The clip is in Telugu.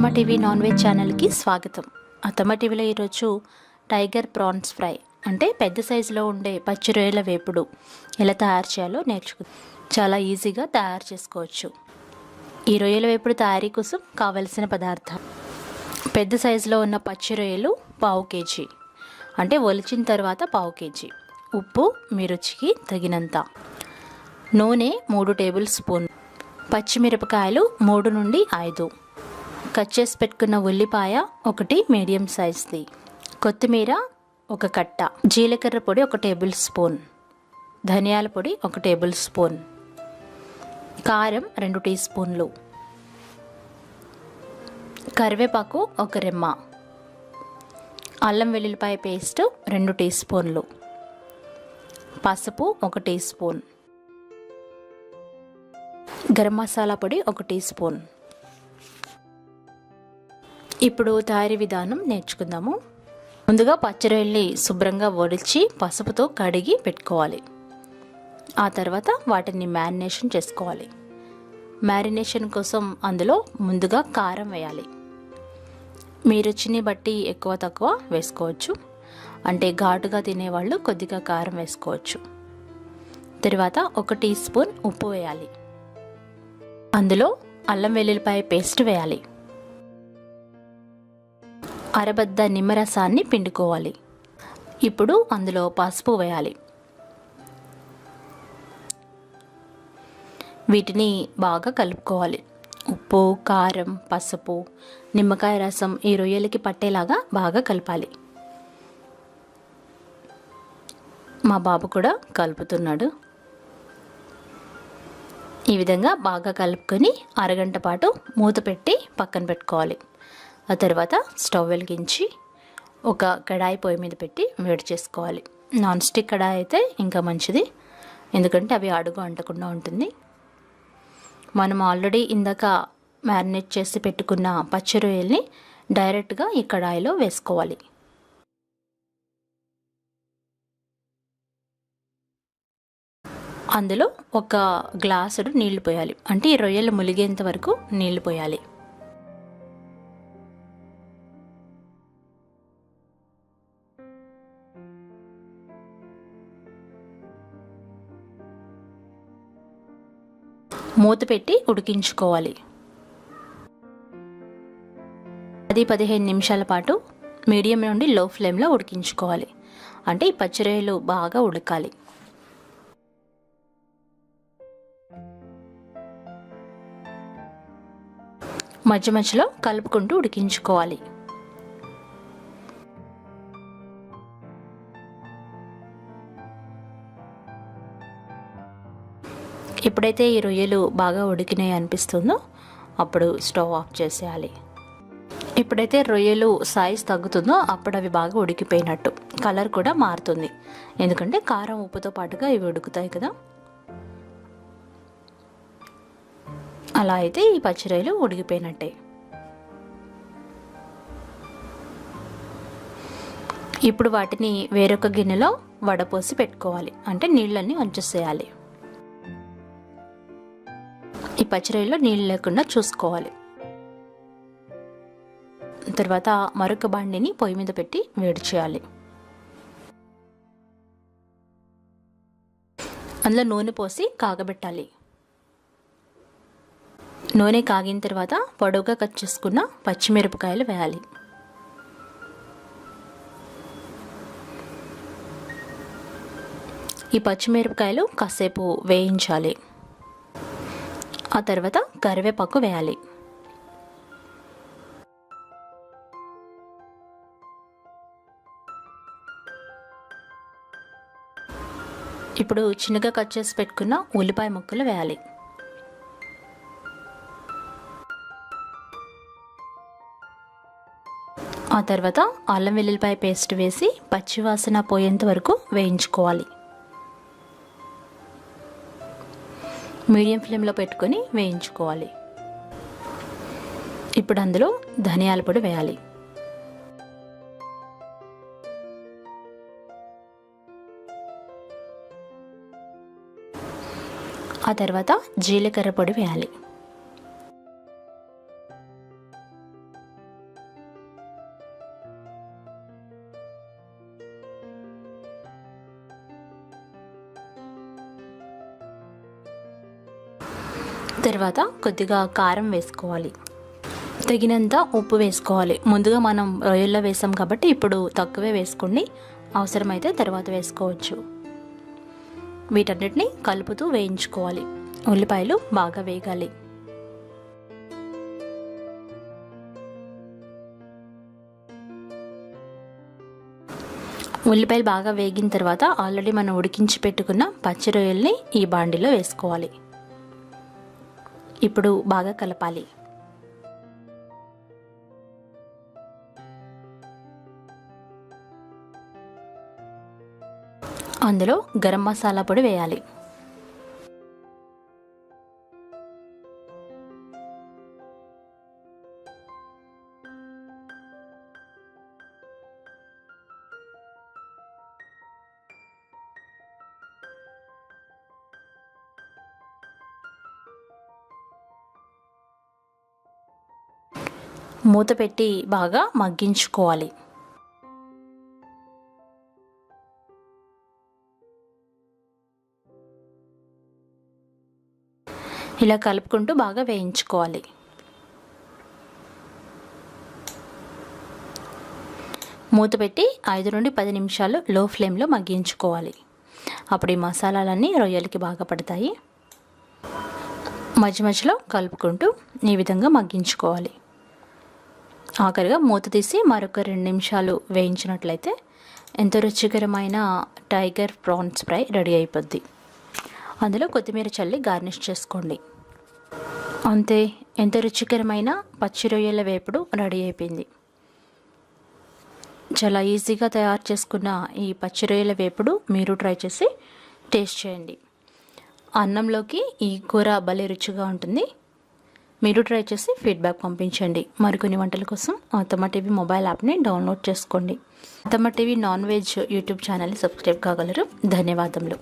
అత్తమ్మ టీవీ నాన్ వెజ్ ఛానల్కి స్వాగతం. అత్తమ్మ టీవీలో ఈరోజు టైగర్ ప్రాన్స్ ఫ్రై అంటే పెద్ద సైజులో ఉండే పచ్చి రొయ్యల వేపుడు ఎలా తయారు చేయాలో నేర్చుకుందాం. చాలా ఈజీగా తయారు చేసుకోవచ్చు. ఈ రొయ్యల వేపుడు తయారీ కోసం కావలసిన పదార్థాలు: పెద్ద సైజులో ఉన్న పచ్చి రొయ్యలు 1/2 kg, అంటే ఒలిచిన తర్వాత 1/2 kg, ఉప్పు మీ రుచికి తగినంత, నూనె 3 టేబుల్ స్పూన్, పచ్చిమిరపకాయలు 3 నుండి 5, కట్ చేసి పెట్టుకున్న ఉల్లిపాయ 1 మీడియం సైజ్ది, కొత్తిమీర 1 కట్ట, జీలకర్ర పొడి 1 టేబుల్ స్పూన్, ధనియాల పొడి 1 టేబుల్ స్పూన్, కారం 2 టీ స్పూన్లు, కరివేపాకు 1 రెమ్మ, అల్లం వెల్లుల్లిపాయ పేస్ట్ 2 టీ స్పూన్లు, పసుపు 1 టీ స్పూన్, గరం మసాలా పొడి 1 టీ స్పూన్. ఇప్పుడు తయారీ విధానం నేర్చుకుందాము. ముందుగా పచ్చి రొయ్యల్ని శుభ్రంగా ఒలిచి పసుపుతో కడిగి పెట్టుకోవాలి. ఆ తర్వాత వాటిని మ్యారినేషన్ చేసుకోవాలి. మ్యారినేషన్ కోసం అందులో ముందుగా కారం వేయాలి. మీ రుచిని బట్టి ఎక్కువ తక్కువ వేసుకోవచ్చు. అంటే ఘాటుగా తినేవాళ్ళు కొద్దిగా కారం వేసుకోవచ్చు. తర్వాత 1 టీ స్పూన్ ఉప్పు వేయాలి. అందులో అల్లం వెల్లుల్లిపాయ పేస్ట్ వేయాలి. అరబద్ద నిమ్మరసాన్ని పిండుకోవాలి. ఇప్పుడు అందులో పసుపు వేయాలి. వీటిని బాగా కలుపుకోవాలి. ఉప్పు, కారం, పసుపు, నిమ్మకాయ రసం ఈ రొయ్యలకి పట్టేలాగా బాగా కలపాలి. మా బాబు కూడా కలుపుతున్నాడు. ఈ విధంగా బాగా కలుపుకొని అరగంట పాటు మూత పెట్టి పక్కన పెట్టుకోవాలి. ఆ తర్వాత స్టవ్ వెలిగించి ఒక కడాయి పొయ్యి మీద పెట్టి వేడి చేసుకోవాలి. నాన్ స్టిక్ కడాయి అయితే ఇంకా మంచిది, ఎందుకంటే అవి అడుగు అంటకుండా ఉంటుంది. మనం ఆల్రెడీ ఇందాక మ్యారినేట్ చేసి పెట్టుకున్న పచ్చి రొయ్యల్ని డైరెక్ట్గా ఈ కడాయిలో వేసుకోవాలి. అందులో 1 గ్లాసుడు నీళ్లు పోయాలి. అంటే ఈ రొయ్యలు ములిగేంత వరకు నీళ్లు పోయాలి. మూత పెట్టి ఉడికించుకోవాలి. 10-15 నిమిషాల పాటు మీడియం నుండి లో ఫ్లేమ్లో ఉడికించుకోవాలి. అంటే ఈ పచ్చి రొయ్యలు బాగా ఉడకాలి. మధ్య మధ్యలో కలుపుకుంటూ ఉడికించుకోవాలి. ఎప్పుడైతే ఈ రొయ్యలు బాగా ఉడికినాయి అనిపిస్తుందో అప్పుడు స్టవ్ ఆఫ్ చేసేయాలి. ఎప్పుడైతే రొయ్యలు సైజ్ తగ్గుతుందో అప్పుడు అవి బాగా ఉడికిపోయినట్టు. కలర్ కూడా మారుతుంది, ఎందుకంటే కారం ఉప్పుతో పాటుగా ఇవి ఉడుకుతాయి కదా. అలా అయితే ఈ పచ్చి రొయ్యలు ఉడికిపోయినట్టే. ఇప్పుడు వాటిని వేరొక గిన్నెలో వడపోసి పెట్టుకోవాలి. అంటే నీళ్ళన్నీ వంచేసేయాలి. ఈ పచ్చి రొయ్యలో నీళ్ళు లేకుండా చూసుకోవాలి. తర్వాత మరొక బాండిని పొయ్యి మీద పెట్టి వేడి చేయాలి. అందులో నూనె పోసి కాగబెట్టాలి. నూనె కాగిన తర్వాత పొడవుగా కట్ చేసుకున్న పచ్చిమిరపకాయలు వేయాలి. ఈ పచ్చిమిరపకాయలు కాసేపు వేయించాలి. ఆ తర్వాత కరివేపాకు వేయాలి. ఇప్పుడు చిన్నగా కట్ చేసి పెట్టుకున్న ఉల్లిపాయ ముక్కలు వేయాలి. ఆ తర్వాత అల్లం వెల్లుల్లిపాయ పేస్ట్ వేసి పచ్చివాసన పోయేంత వరకు వేయించుకోవాలి. మీడియం ఫ్లేమ్లో పెట్టుకొని వేయించుకోవాలి. ఇప్పుడు అందులో ధనియాల పొడి వేయాలి. ఆ తర్వాత జీలకర్ర పొడి వేయాలి. తర్వాత కొద్దిగా కారం వేసుకోవాలి, తగినంత ఉప్పు వేసుకోవాలి. ముందుగా మనం రొయ్యల్లో వేసాం కాబట్టి ఇప్పుడు తక్కువే వేసుకోండి, అవసరమైతే తర్వాత వేసుకోవచ్చు. వీటన్నిటిని కలుపుతూ వేయించుకోవాలి. ఉల్లిపాయలు బాగా వేగాలి. ఉల్లిపాయలు బాగా వేగిన తర్వాత ఆల్రెడీ మనం ఉడికించి పెట్టుకున్న పచ్చి రొయ్యల్ని ఈ బాండిలో వేసుకోవాలి. ఇప్పుడు బాగా కలపాలి. అందులో గరం మసాలా పొడి వేయాలి. మూత పెట్టి బాగా మగ్గించుకోవాలి. ఇలా కలుపుకుంటూ బాగా వేయించుకోవాలి. మూత పెట్టి 5 నుండి 10 నిమిషాలు లో ఫ్లేమ్లో మగ్గించుకోవాలి. అప్పుడు ఈ మసాలాలన్నీ రొయ్యలకి బాగా పడతాయి. మధ్య మధ్యలో కలుపుకుంటూ ఈ విధంగా మగ్గించుకోవాలి. ఆఖరిగా మూత తీసి మరొక 2 నిమిషాలు వేయించినట్లయితే ఎంతో రుచికరమైన టైగర్ ప్రాన్స్ ఫ్రై రెడీ అయిపోద్ది. అందులో కొత్తిమీర చల్లి గార్నిష్ చేసుకోండి. అంతే, ఎంతో రుచికరమైన పచ్చి రొయ్యల వేపుడు రెడీ అయిపోయింది. చాలా ఈజీగా తయారు చేసుకున్న ఈ పచ్చి రొయ్యల వేపుడు మీరు ట్రై చేసి టేస్ట్ చేయండి. అన్నంలోకి ఈ కూర భలే రుచిగా ఉంటుంది. మీరు ట్రై చేసి ఫీడ్బ్యాక్ పంపించండి. మరికొన్ని వంటల కోసం అత్తమ్మ టీవీ మొబైల్ యాప్ని డౌన్లోడ్ చేసుకోండి. అత్తమ్మ టీవీ నాన్ వెజ్ యూట్యూబ్ ఛానల్ని సబ్స్క్రైబ్ కాగలరు. ధన్యవాదములు.